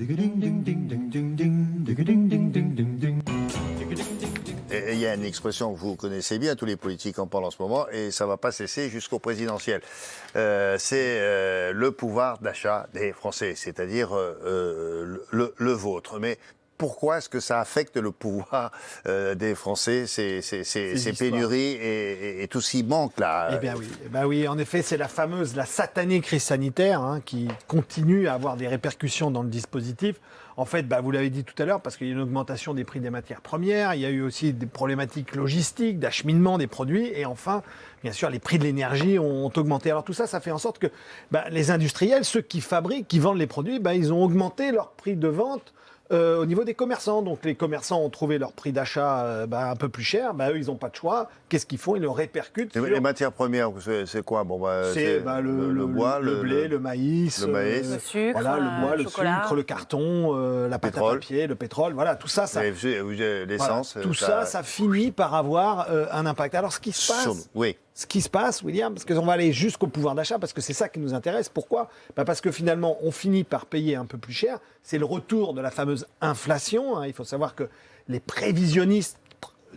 Et il y a une expression que vous connaissez bien, tous les politiques en parlent en ce moment, et ça ne va pas cesser jusqu'au présidentiel. C'est le pouvoir d'achat des Français, c'est-à-dire le vôtre. Mais pourquoi est-ce que ça affecte le pouvoir des Français, ces pénuries et tout ce qui manque là? Eh bien oui, en effet, c'est la satanée crise sanitaire qui continue à avoir des répercussions dans le dispositif. En fait, vous l'avez dit tout à l'heure, parce qu'il y a une augmentation des prix des matières premières, il y a eu aussi des problématiques logistiques, d'acheminement des produits, et enfin, bien sûr, les prix de l'énergie ont augmenté. Alors tout ça, ça fait en sorte que les industriels, ceux qui fabriquent, qui vendent les produits, ils ont augmenté leur prix de vente au niveau des commerçants. Donc les commerçants ont trouvé leur prix d'achat un peu plus cher. Eux, ils n'ont pas de choix. Qu'est-ce qu'ils font? Ils le répercutent sur... Les matières premières, c'est quoi? C'est le bois, le blé, le maïs, le sucre, voilà, le bois, le chocolat. Sucre, le carton, la pâte à papier, le pétrole. Voilà, tout ça, l'essence. Tout ça finit par avoir un impact. Alors ce qui se passe... Ce qui se passe, William, parce qu'on va aller jusqu'au pouvoir d'achat, parce que c'est ça qui nous intéresse. Pourquoi? Parce que finalement, on finit par payer un peu plus cher. C'est le retour de la fameuse inflation. Il faut savoir que les prévisionnistes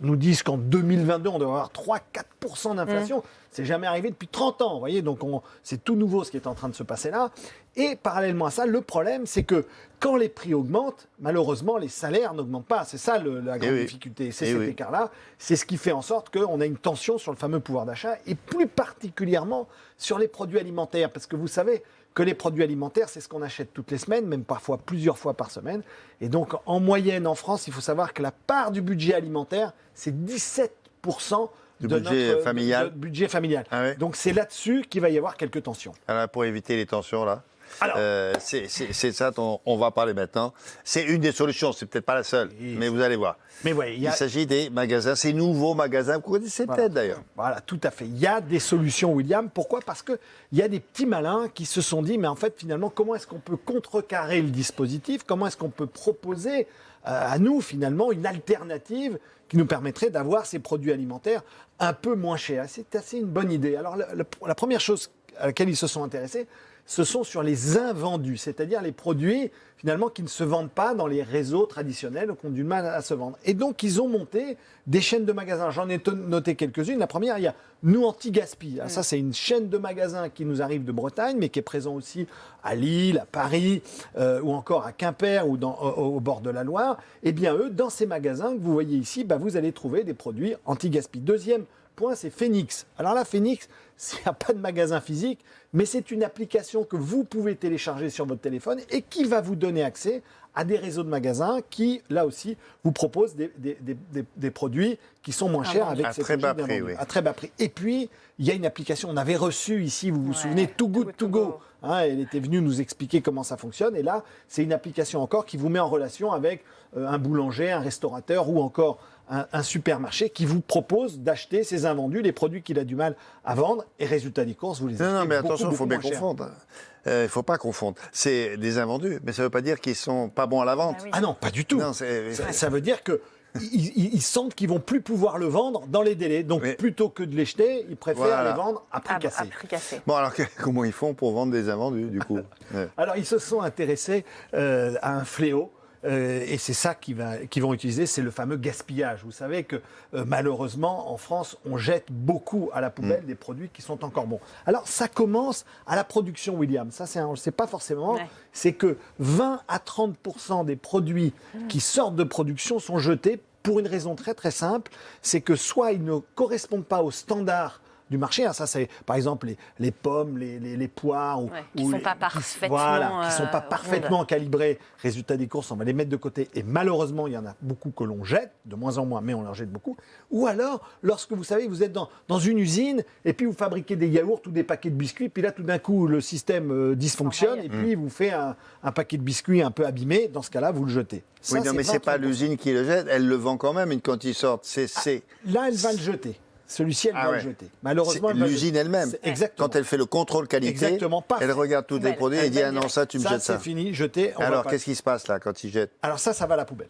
nous disent qu'en 2022, on devrait avoir 3-4% d'inflation. C'est jamais arrivé depuis 30 ans. Vous voyez, donc c'est tout nouveau ce qui est en train de se passer là. Et parallèlement à ça, le problème, c'est que quand les prix augmentent, malheureusement, les salaires n'augmentent pas. C'est ça la grande difficulté. C'est cet écart-là. C'est ce qui fait en sorte qu'on a une tension sur le fameux pouvoir d'achat, et plus particulièrement sur les produits alimentaires. Parce que vous savez que les produits alimentaires, c'est ce qu'on achète toutes les semaines, même parfois plusieurs fois par semaine. Et donc, en moyenne, en France, il faut savoir que la part du budget alimentaire, c'est 17% du budget familial. Budget familial. Ah ouais. Donc, c'est là-dessus qu'il va y avoir quelques tensions. Alors, pour éviter les tensions, là, c'est ça dont on va parler maintenant. C'est une des solutions, c'est peut-être pas la seule, mais vous allez voir. Mais ouais, il s'agit des magasins, ces nouveaux magasins, vous connaissez peut-être d'ailleurs. Voilà, tout à fait. Il y a des solutions, William. Pourquoi? Parce qu'il y a des petits malins qui se sont dit, mais en fait, finalement, comment est-ce qu'on peut contrecarrer le dispositif? Comment est-ce qu'on peut proposer à nous, finalement, une alternative qui nous permettrait d'avoir ces produits alimentaires un peu moins chers? C'est assez une bonne idée. Alors, la première chose à laquelle ils se sont intéressés, ce sont sur les invendus, c'est-à-dire les produits finalement qui ne se vendent pas dans les réseaux traditionnels ou qui ont du mal à se vendre. Et donc, ils ont monté des chaînes de magasins. J'en ai noté quelques-unes. La première, il y a Nous Anti-Gaspi. Ça, c'est une chaîne de magasins qui nous arrive de Bretagne, mais qui est présent aussi à Lille, à Paris, ou encore à Quimper, ou au bord de la Loire. Eh bien, eux, dans ces magasins que vous voyez ici, vous allez trouver des produits anti-gaspi. Deuxième point, c'est Phoenix. Alors là, Phoenix, il n'y a pas de magasin physique, mais c'est une application que vous pouvez télécharger sur votre téléphone et qui va vous donner accès à des réseaux de magasins qui, là aussi, vous proposent des produits qui sont moins chers avec à très bas prix, oui. À très bas prix. Et puis, il y a une application, on avait reçu ici, vous vous souvenez, Too Good To Go. Elle était venue nous expliquer comment ça fonctionne. Et là, c'est une application encore qui vous met en relation avec un boulanger, un restaurateur ou encore un supermarché qui vous propose d'acheter ces invendus, les produits qu'il a du mal à vendre, et résultat des courses, vous les achetez. Non, mais attention, il beaucoup faut bien moins cher. confondre. Il ne faut pas confondre. C'est des invendus, mais ça ne veut pas dire qu'ils ne sont pas bons à la vente. Ah non, pas du tout. Non, ça veut dire que ils sentent qu'ils vont plus pouvoir le vendre dans les délais. Donc, plutôt que de les jeter, ils préfèrent les vendre à prix cassé. Bon, alors comment ils font pour vendre des invendus, du coup? Alors, ils se sont intéressés à un fléau. Et c'est ça qu'ils vont utiliser, c'est le fameux gaspillage. Vous savez que malheureusement, en France, on jette beaucoup à la poubelle des produits qui sont encore bons. Alors, ça commence à la production, William. Ça, on ne le sait pas forcément. Ouais. C'est que 20 à 30% des produits qui sortent de production sont jetés pour une raison très très simple. C'est que soit ils ne correspondent pas aux standards du marché. Ça, c'est par exemple les pommes, les poires. Qui ne sont pas parfaitement calibrés. Résultat des courses, on va les mettre de côté. Et malheureusement, il y en a beaucoup que l'on jette, de moins en moins, mais on en jette beaucoup. Ou alors, lorsque vous savez, vous êtes dans une usine et puis vous fabriquez des yaourts ou des paquets de biscuits, puis là, tout d'un coup, le système dysfonctionne et puis il vous fait un paquet de biscuits un peu abîmé. Dans ce cas-là, vous le jetez. Ça, mais c'est pas l'usine qui le jette, elle le vend quand même quand il sort. Là, elle va le jeter. Celui-ci, elle va le jeter. Malheureusement, l'usine elle-même, exactement. quand elle fait le contrôle qualité, elle regarde tous les produits et dit « Ah non, ça, tu me jettes ça. » C'est fini, jeté. Alors, qu'est-ce qui se passe là, quand ils jettent? Alors ça va à la poubelle.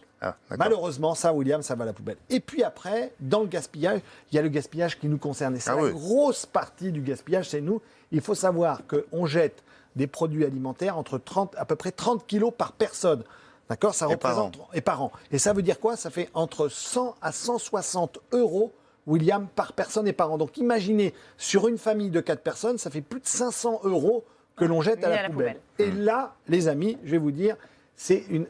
Malheureusement, ça, William, ça va à la poubelle. Et puis après, dans le gaspillage, il y a le gaspillage qui nous concerne. Et c'est la grosse partie du gaspillage, c'est nous. Il faut savoir qu'on jette des produits alimentaires à peu près 30 kilos par personne. D'accord, ça représente et par an. Et ça veut dire quoi? Ça fait entre 100 à 160 euros, William, par personne et par an. Donc imaginez, sur une famille de 4 personnes, ça fait plus de 500 euros que l'on jette à la poubelle. Et là, les amis, je vais vous dire,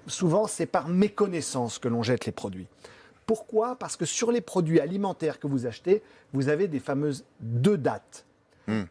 souvent c'est par méconnaissance que l'on jette les produits. Pourquoi? Parce que sur les produits alimentaires que vous achetez, vous avez des fameuses 2 dates.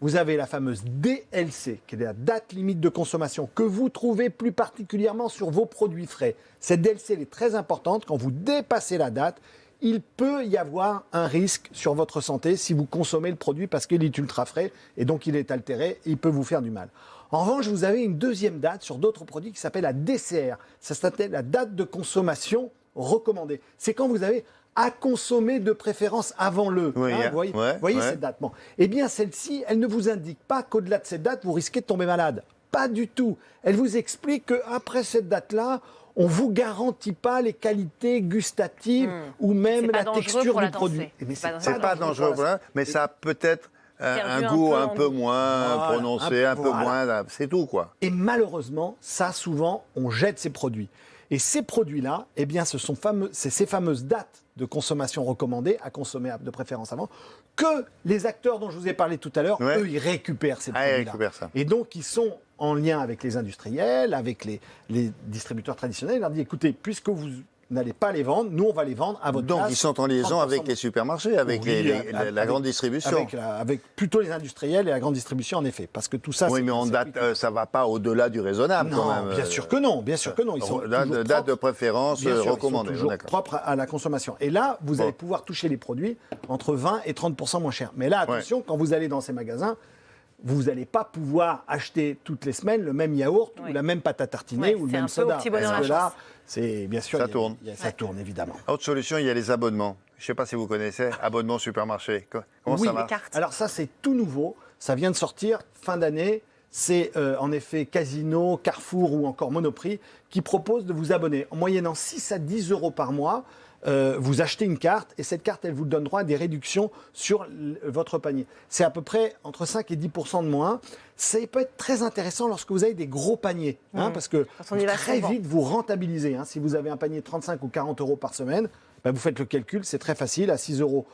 Vous avez la fameuse DLC, qui est la date limite de consommation, que vous trouvez plus particulièrement sur vos produits frais. Cette DLC elle est très importante. Quand vous dépassez la date, il peut y avoir un risque sur votre santé si vous consommez le produit parce qu'il est ultra frais et donc il est altéré et il peut vous faire du mal. En revanche, vous avez une deuxième date sur d'autres produits qui s'appelle la DCR. Ça s'appelle la date de consommation recommandée. C'est quand vous avez à consommer de préférence avant le. Oui, vous voyez cette date. Bon. Eh bien, celle-ci, elle ne vous indique pas qu'au-delà de cette date, vous risquez de tomber malade. Pas du tout. Elle vous explique qu'après cette date-là, on ne vous garantit pas les qualités gustatives ou même la texture du produit. C'est pas dangereux, mais ça a peut-être un goût un peu moins prononcé, un peu moins... C'est tout, quoi. Et malheureusement, ça, souvent, on jette ces produits. Et ces produits-là, eh bien, c'est ces fameuses dates de consommation recommandées, à consommer de préférence avant, que les acteurs dont je vous ai parlé tout à l'heure, eux, ils récupèrent ces produits-là. Ils récupèrent ça. Et donc, ils sont en lien avec les industriels, avec les distributeurs traditionnels. Ils leur disent, écoutez, puisque vous n'allez pas les vendre, nous, on va les vendre à votre place. Donc, ils sont en liaison avec les supermarchés, avec la grande distribution. Avec plutôt les industriels et la grande distribution, en effet. Parce que tout ça, oui, mais ça ne va pas au-delà du raisonnable, non, quand même. Bien sûr que non, bien sûr que non. Ils sont date de préférence recommandée. Ils sont toujours propres à la consommation. Et là, vous allez pouvoir toucher les produits entre 20 et 30% moins chers. Mais là, attention, quand vous allez dans ces magasins, vous n'allez pas pouvoir acheter toutes les semaines le même yaourt ou la même pâte à tartiner ou le même soda. Parce que là, c'est bien sûr, ça tourne évidemment. Autre solution, il y a les abonnements. Je ne sais pas si vous connaissez, abonnement supermarché. Comment ça marche? Alors ça, c'est tout nouveau. Ça vient de sortir fin d'année. C'est en effet Casino, Carrefour ou encore Monoprix qui proposent de vous abonner en moyennant 6 à 10 euros par mois. Vous achetez une carte et cette carte, elle vous donne droit à des réductions sur votre panier. C'est à peu près entre 5 et 10% de moins. Ça peut être très intéressant lorsque vous avez des gros paniers, parce que très vite, vous rentabilisez. Si vous avez un panier de 35 ou 40 euros par semaine, vous faites le calcul, c'est très facile, à 6 euros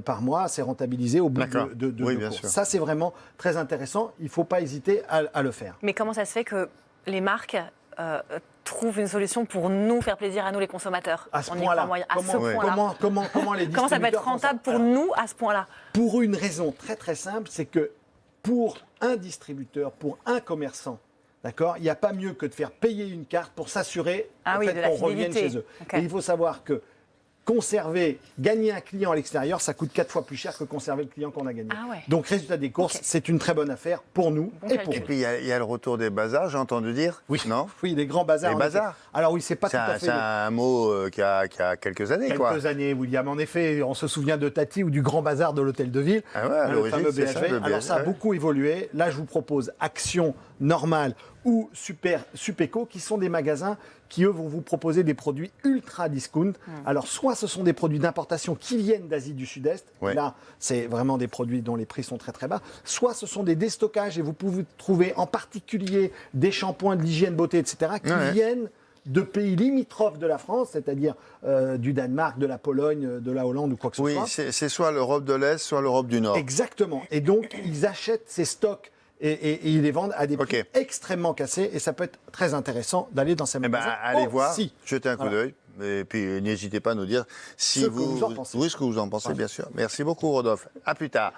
par mois, c'est rentabilisé au bout de deux courses. Ça, c'est vraiment très intéressant. Il ne faut pas hésiter à le faire. Mais comment ça se fait que les marques trouvent une solution pour nous faire plaisir à nous les consommateurs? À ce point-là. Comment ça peut être rentable pour nous à ce point-là? Pour une raison très très simple, c'est que pour un distributeur, pour un commerçant, d'accord, il n'y a pas mieux que de faire payer une carte pour s'assurer qu'on revienne chez eux. Et il faut savoir que gagner un client à l'extérieur, ça coûte 4 fois plus cher que conserver le client qu'on a gagné. Donc, résultat des courses, c'est une très bonne affaire pour nous et pour eux. Et puis, il y a le retour des bazars, j'ai entendu dire. Oui, non? Oui, les grands bazars. Les bazars. Alors oui, c'est pas tout à fait... C'est un mot qui a quelques années, Quelques années, William. En effet, on se souvient de Tati ou du grand bazar de l'Hôtel de Ville. Le fameux BHV. Alors ça a beaucoup évolué. Là, je vous propose Action Normale ou Supéco, qui sont des magasins qui, eux, vont vous proposer des produits ultra discount. Alors, soit ce sont des produits d'importation qui viennent d'Asie du Sud-Est. Là, c'est vraiment des produits dont les prix sont très, très bas. Soit ce sont des déstockages et vous pouvez trouver en particulier des shampoings de l'hygiène beauté, etc., qui viennent de pays limitrophes de la France, c'est-à-dire du Danemark, de la Pologne, de la Hollande ou quoi que ce soit. Oui, c'est soit l'Europe de l'Est, soit l'Europe du Nord. Exactement. Et donc, ils achètent ces stocks et ils les vendent à des prix extrêmement cassés. Et ça peut être très intéressant d'aller dans ces magasins. Allez voir, jetez un coup d'œil. Et puis, n'hésitez pas à nous dire ce que vous en pensez, bien sûr. Merci beaucoup, Rodolphe. À plus tard.